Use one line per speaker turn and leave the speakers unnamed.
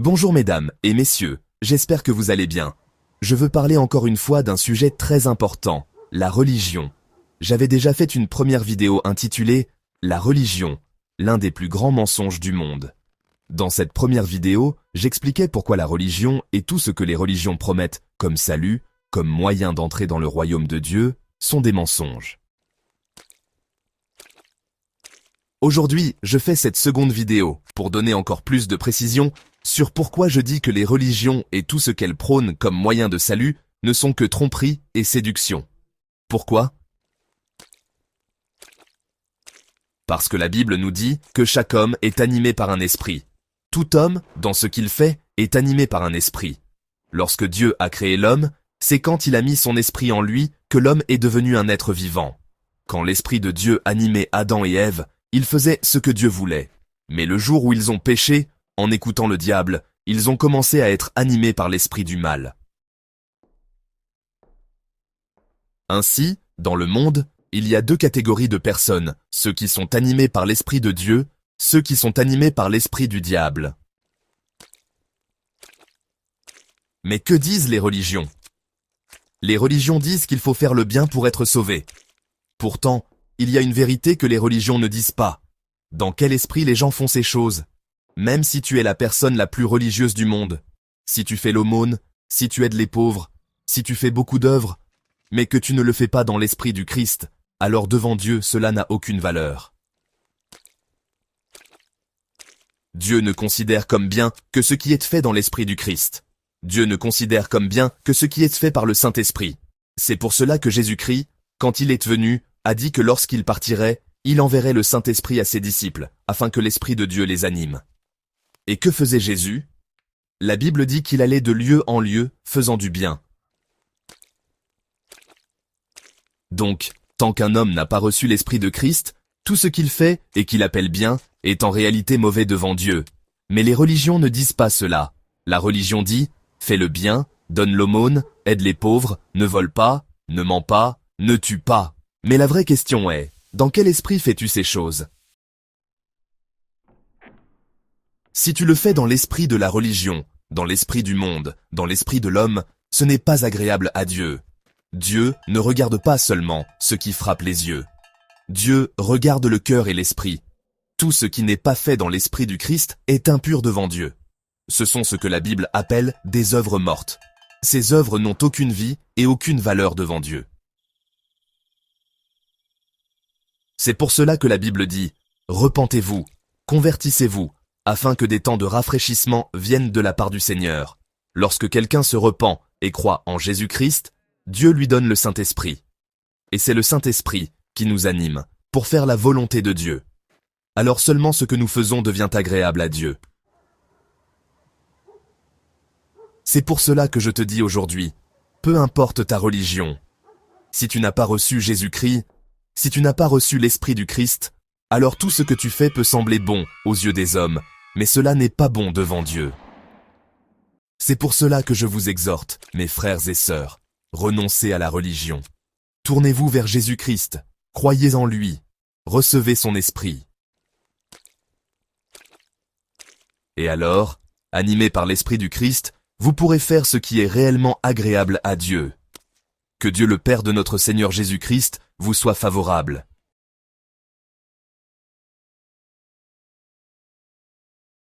Bonjour mesdames et messieurs, j'espère que vous allez bien. Je veux parler encore une fois d'un sujet très important, la religion. J'avais déjà fait une première vidéo intitulée « La religion, l'un des plus grands mensonges du monde ». Dans cette première vidéo, j'expliquais pourquoi la religion et tout ce que les religions promettent comme salut, comme moyen d'entrer dans le royaume de Dieu, sont des mensonges. Aujourd'hui, je fais cette seconde vidéo pour donner encore plus de précision sur pourquoi je dis que les religions et tout ce qu'elles prônent comme moyen de salut ne sont que tromperie et séduction. Pourquoi? Parce que la Bible nous dit que chaque homme est animé par un esprit. Tout homme, dans ce qu'il fait, est animé par un esprit. Lorsque Dieu a créé l'homme, c'est quand il a mis son esprit en lui que l'homme est devenu un être vivant. Quand l'esprit de Dieu animait Adam et Ève, ils faisaient ce que Dieu voulait. Mais le jour où ils ont péché, en écoutant le diable, ils ont commencé à être animés par l'esprit du mal. Ainsi, dans le monde, il y a deux catégories de personnes, ceux qui sont animés par l'esprit de Dieu, ceux qui sont animés par l'esprit du diable. Mais que disent les religions? Les religions disent qu'il faut faire le bien pour être sauvé. Pourtant, il y a une vérité que les religions ne disent pas. Dans quel esprit les gens font ces choses? Même si tu es la personne la plus religieuse du monde, si tu fais l'aumône, si tu aides les pauvres, si tu fais beaucoup d'œuvres, mais que tu ne le fais pas dans l'esprit du Christ, alors devant Dieu cela n'a aucune valeur. Dieu ne considère comme bien que ce qui est fait dans l'esprit du Christ. Dieu ne considère comme bien que ce qui est fait par le Saint-Esprit. C'est pour cela que Jésus-Christ, quand il est venu, a dit que lorsqu'il partirait, il enverrait le Saint-Esprit à ses disciples, afin que l'Esprit de Dieu les anime. Et que faisait Jésus? La Bible dit qu'il allait de lieu en lieu, faisant du bien. Donc, tant qu'un homme n'a pas reçu l'Esprit de Christ, tout ce qu'il fait et qu'il appelle bien est en réalité mauvais devant Dieu. Mais les religions ne disent pas cela. La religion dit « fais le bien, donne l'aumône, aide les pauvres, ne vole pas, ne ment pas, ne tue pas ». Mais la vraie question est, dans quel esprit fais-tu ces choses? Si tu le fais dans l'esprit de la religion, dans l'esprit du monde, dans l'esprit de l'homme, ce n'est pas agréable à Dieu. Dieu ne regarde pas seulement ce qui frappe les yeux. Dieu regarde le cœur et l'esprit. Tout ce qui n'est pas fait dans l'esprit du Christ est impur devant Dieu. Ce sont ce que la Bible appelle des œuvres mortes. Ces œuvres n'ont aucune vie et aucune valeur devant Dieu. C'est pour cela que la Bible dit « Repentez-vous, convertissez-vous » afin que des temps de rafraîchissement viennent de la part du Seigneur. Lorsque quelqu'un se repent et croit en Jésus-Christ, Dieu lui donne le Saint-Esprit. Et c'est le Saint-Esprit qui nous anime pour faire la volonté de Dieu. Alors seulement ce que nous faisons devient agréable à Dieu. C'est pour cela que je te dis aujourd'hui, peu importe ta religion, si tu n'as pas reçu Jésus-Christ, si tu n'as pas reçu l'Esprit du Christ, alors tout ce que tu fais peut sembler bon aux yeux des hommes, mais cela n'est pas bon devant Dieu. C'est pour cela que je vous exhorte, mes frères et sœurs, renoncez à la religion. Tournez-vous vers Jésus-Christ, croyez en lui, recevez son esprit. Et alors, animés par l'Esprit du Christ, vous pourrez faire ce qui est réellement agréable à Dieu. Que Dieu le Père de notre Seigneur Jésus-Christ vous soit favorable.